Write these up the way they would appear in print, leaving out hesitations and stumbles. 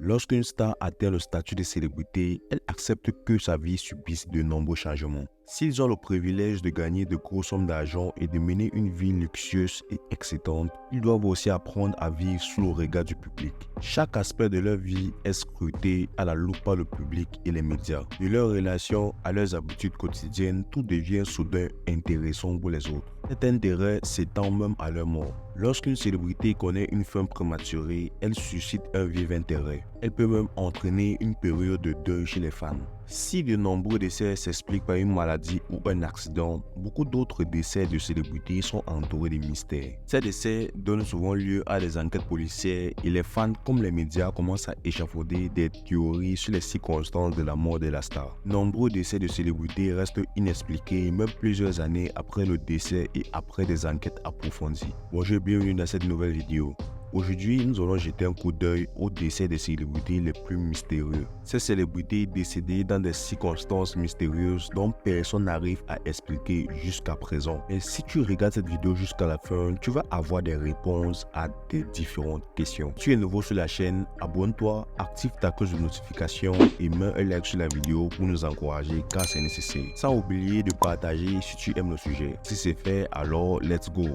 Lorsqu'une star atteint le statut de célébrité, elle accepte que sa vie subisse de nombreux changements. S'ils ont le privilège de gagner de grosses sommes d'argent et de mener une vie luxueuse et excitante, ils doivent aussi apprendre à vivre sous le regard du public. Chaque aspect de leur vie est scruté à la loupe par le public et les médias. De leurs relations à leurs habitudes quotidiennes, tout devient soudain intéressant pour les autres. Cet intérêt s'étend même à leur mort. Lorsqu'une célébrité connaît une fin prématurée, elle suscite un vif intérêt. Elle peut même entraîner une période de deuil chez les fans. Si de nombreux décès s'expliquent par une maladie ou un accident, beaucoup d'autres décès de célébrités sont entourés de mystères. Ces décès donnent souvent lieu à des enquêtes policières et les fans comme les médias commencent à échafauder des théories sur les circonstances de la mort de la star. Nombreux décès de célébrités restent inexpliqués même plusieurs années après le décès et après des enquêtes approfondies. Bonjour et bienvenue dans cette nouvelle vidéo. Aujourd'hui, nous allons jeter un coup d'œil aux décès des célébrités les plus mystérieux. Ces célébrités décédées dans des circonstances mystérieuses dont personne n'arrive à expliquer jusqu'à présent. Et si tu regardes cette vidéo jusqu'à la fin, tu vas avoir des réponses à des différentes questions. Si tu es nouveau sur la chaîne, abonne-toi, active ta cloche de notification et mets un like sur la vidéo pour nous encourager car c'est nécessaire. Sans oublier de partager si tu aimes le sujet. Si c'est fait, alors let's go.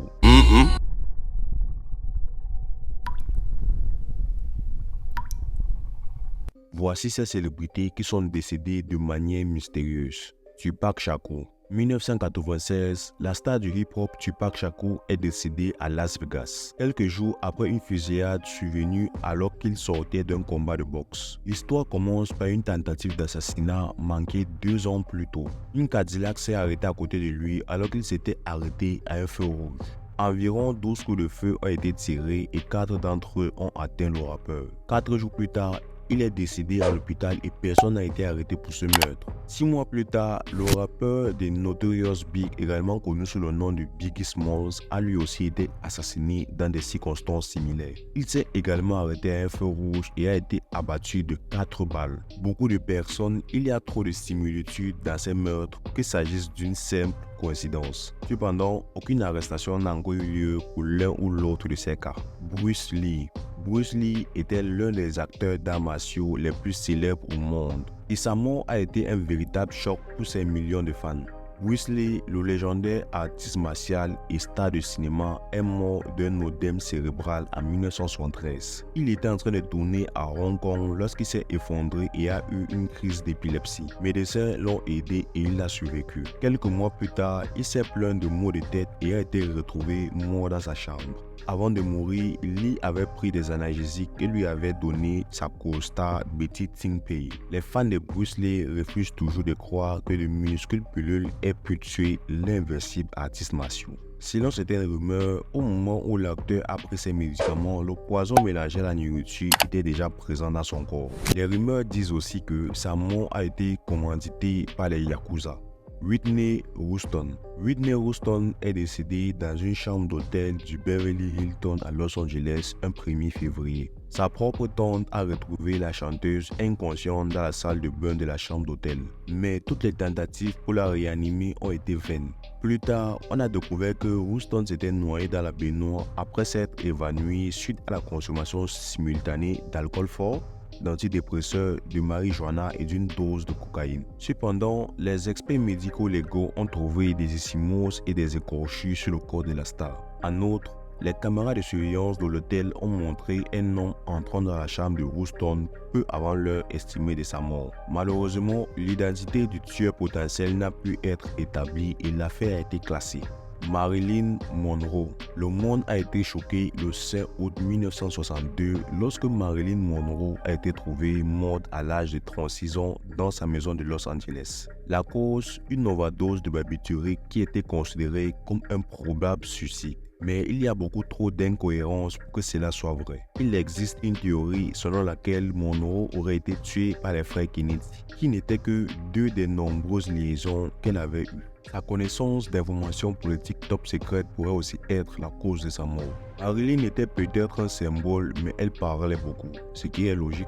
Voici ces célébrités qui sont décédées de manière mystérieuse. Tupac Shakur. 1996, la star du hip-hop Tupac Shakur est décédé à Las Vegas, quelques jours après une fusillade survenue alors qu'il sortait d'un combat de boxe. L'histoire commence par une tentative d'assassinat manquée 2 ans plus tôt. Une Cadillac s'est arrêtée à côté de lui alors qu'il s'était arrêté à un feu rouge. Environ 12 coups de feu ont été tirés et 4 d'entre eux ont atteint le rappeur. 4 jours plus tard, il est décédé à l'hôpital et personne n'a été arrêté pour ce meurtre. 6 mois plus tard, le rappeur des Notorious Big, également connu sous le nom de Biggie Smalls, a lui aussi été assassiné dans des circonstances similaires. Il s'est également arrêté à un feu rouge et a été abattu de 4 balles. Beaucoup de personnes, il y a trop de similitudes dans ces meurtres pour qu'il s'agisse d'une simple coïncidence. Cependant, aucune arrestation n'a encore eu lieu pour l'un ou l'autre de ces cas. Bruce Lee. Bruce Lee était l'un des acteurs d'arts martiaux les plus célèbres au monde et sa mort a été un véritable choc pour ses millions de fans. Bruce Lee, le légendaire artiste martial et star de cinéma, est mort d'un œdème cérébral en 1973. Il était en train de tourner à Hong Kong lorsqu'il s'est effondré et a eu une crise d'épilepsie. Les médecins l'ont aidé et il a survécu. Quelques mois plus tard, il s'est plaint de maux de tête et a été retrouvé mort dans sa chambre. Avant de mourir, Lee avait pris des analgésiques et lui avait donné sa co-star Betty Ting-Pei. Les fans de Bruce Lee refusent toujours de croire que le muscle pilule ait pu tuer l'invincible artiste martial. Selon certaines rumeurs, au moment où l'acteur a pris ses médicaments, le poison mélangé à la nourriture était déjà présent dans son corps. Les rumeurs disent aussi que sa mort a été commanditée par les Yakuza. Whitney Houston. Whitney Houston est décédée dans une chambre d'hôtel du Beverly Hilton à Los Angeles un 1er février. Sa propre tante a retrouvé la chanteuse inconsciente dans la salle de bain de la chambre d'hôtel. Mais toutes les tentatives pour la réanimer ont été vaines. Plus tard, on a découvert que Houston s'était noyée dans la baignoire après s'être évanouie suite à la consommation simultanée d'alcool fort, d'antidépresseurs, de marijuana et d'une dose de cocaïne. Cependant, les experts médicaux légaux ont trouvé des ecchymoses et des écorchures sur le corps de la star. En outre, les caméras de surveillance de l'hôtel ont montré un homme entrant dans la chambre de Houston peu avant l'heure estimée de sa mort. Malheureusement, l'identité du tueur potentiel n'a pu être établie et l'affaire a été classée. Marilyn Monroe. Le monde a été choqué le 5 août 1962 lorsque Marilyn Monroe a été trouvée morte à l'âge de 36 ans dans sa maison de Los Angeles. La cause, une overdose de barbiturique qui était considérée comme un probable suicide. Mais il y a beaucoup trop d'incohérences pour que cela soit vrai. Il existe une théorie selon laquelle Monroe aurait été tuée par les frères Kennedy, qui n'étaient que 2 des nombreuses liaisons qu'elle avait eues. Sa connaissance d'informations politiques top secrètes pourrait aussi être la cause de sa mort. Marilyn était peut-être un symbole, mais elle parlait beaucoup, ce qui est logique.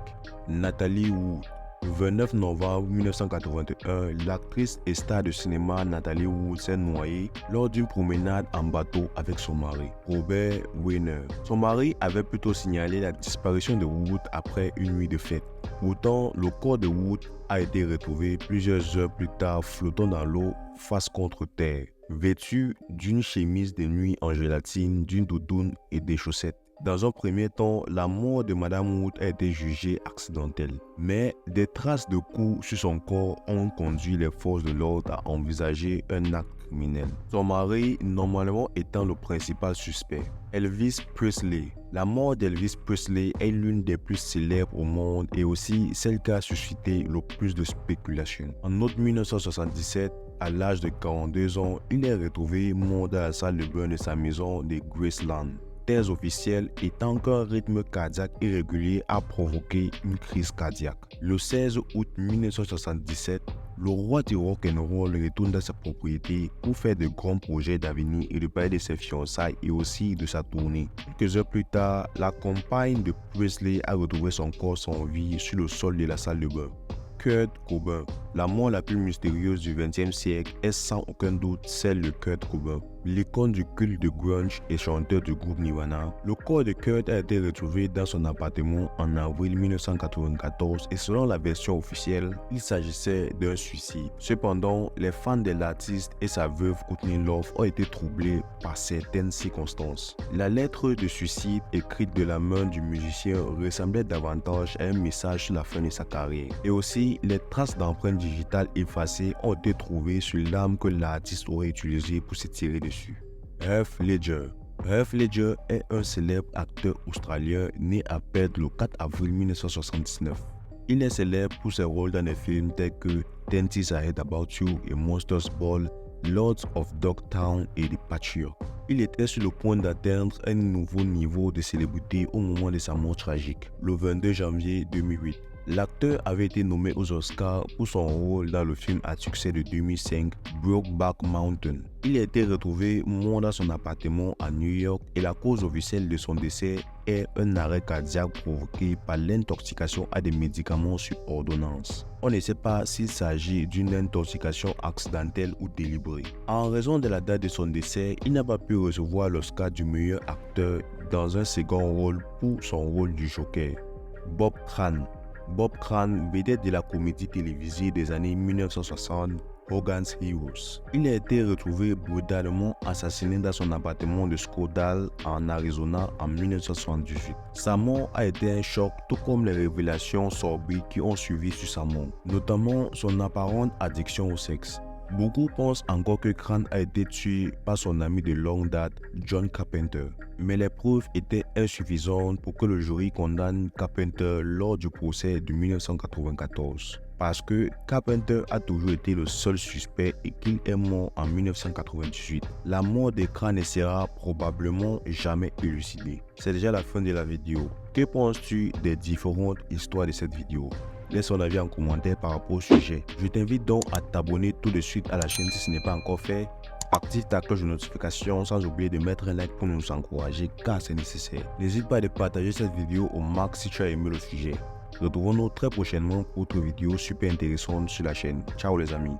Natalie Wood. Le 29 novembre 1981, l'actrice et star de cinéma Natalie Wood s'est noyée lors d'une promenade en bateau avec son mari, Robert Weiner. Son mari avait plutôt signalé la disparition de Wood après une nuit de fête. Pourtant, le corps de Wood a été retrouvé plusieurs heures plus tard flottant dans l'eau face contre terre, vêtu d'une chemise de nuit en gélatine, d'une doudoune et des chaussettes. Dans un premier temps, la mort de Madame Wood a été jugée accidentelle, mais des traces de coups sur son corps ont conduit les forces de l'ordre à envisager un acte criminel. Son mari, normalement étant le principal suspect, Elvis Presley. La mort d'Elvis Presley est l'une des plus célèbres au monde et aussi celle qui a suscité le plus de spéculations. En août 1977, à l'âge de 42 ans, il est retrouvé mort dans la salle de bain de sa maison de Graceland. Thèse officielle étant qu'un rythme cardiaque irrégulier a provoqué une crise cardiaque. Le 16 août 1977, le roi du rock'n'roll retourne dans sa propriété pour faire de grands projets d'avenir et de parler de ses fiançailles et aussi de sa tournée. Quelques heures plus tard, la compagne de Presley a retrouvé son corps sans vie sur le sol de la salle de bain. Kurt Cobain. La mort la plus mystérieuse du XXe siècle est sans aucun doute celle de Kurt Cobain, l'icône du culte de grunge et chanteur du groupe Nirvana. Le corps de Kurt a été retrouvé dans son appartement en avril 1994 et selon la version officielle, il s'agissait d'un suicide. Cependant, les fans de l'artiste et sa veuve Courtney Love ont été troublés par certaines circonstances. La lettre de suicide écrite de la main du musicien ressemblait davantage à un message sur la fin de sa carrière. Et aussi, les traces d'empreintes digitales effacées ont été trouvées sur l'arme que l'artiste aurait utilisée pour se tirer dessus. Heath Ledger. Heath Ledger est un célèbre acteur australien né à Perth le 4 avril 1979. Il est célèbre pour ses rôles dans des films tels que 10 Things I Hate About You et Monsters Ball, Lords of Dogtown et The Patriot. Il était sur le point d'atteindre un nouveau niveau de célébrité au moment de sa mort tragique, le 22 janvier 2008. L'acteur avait été nommé aux Oscars pour son rôle dans le film à succès de 2005, Brokeback Mountain. Il a été retrouvé mort dans son appartement à New York et la cause officielle de son décès est un arrêt cardiaque provoqué par l'intoxication à des médicaments sur ordonnance. On ne sait pas s'il s'agit d'une intoxication accidentelle ou délibérée. En raison de la date de son décès, il n'a pas pu recevoir l'Oscar du meilleur acteur dans un second rôle pour son rôle du Joker. Bob Crane. Bob Crane, vedette de la comédie télévisée des années 1960, Hogan's Heroes. Il a été retrouvé brutalement assassiné dans son appartement de Scottsdale en Arizona en 1978. Sa mort a été un choc, tout comme les révélations sordides qui ont suivi sur sa mort, notamment son apparente addiction au sexe. Beaucoup pensent encore que Crane a été tué par son ami de longue date, John Carpenter. Mais les preuves étaient insuffisantes pour que le jury condamne Carpenter lors du procès de 1994. Parce que Carpenter a toujours été le seul suspect et qu'il est mort en 1998. La mort de Crane ne sera probablement jamais élucidée. C'est déjà la fin de la vidéo. Que penses-tu des différentes histoires de cette vidéo? Laisse ton avis en commentaire par rapport au sujet. Je t'invite donc à t'abonner tout de suite à la chaîne si ce n'est pas encore fait. Active ta cloche de notification sans oublier de mettre un like pour nous encourager car c'est nécessaire. N'hésite pas à partager cette vidéo au max si tu as aimé le sujet. Retrouvons-nous très prochainement pour d'autres vidéos super intéressantes sur la chaîne. Ciao les amis.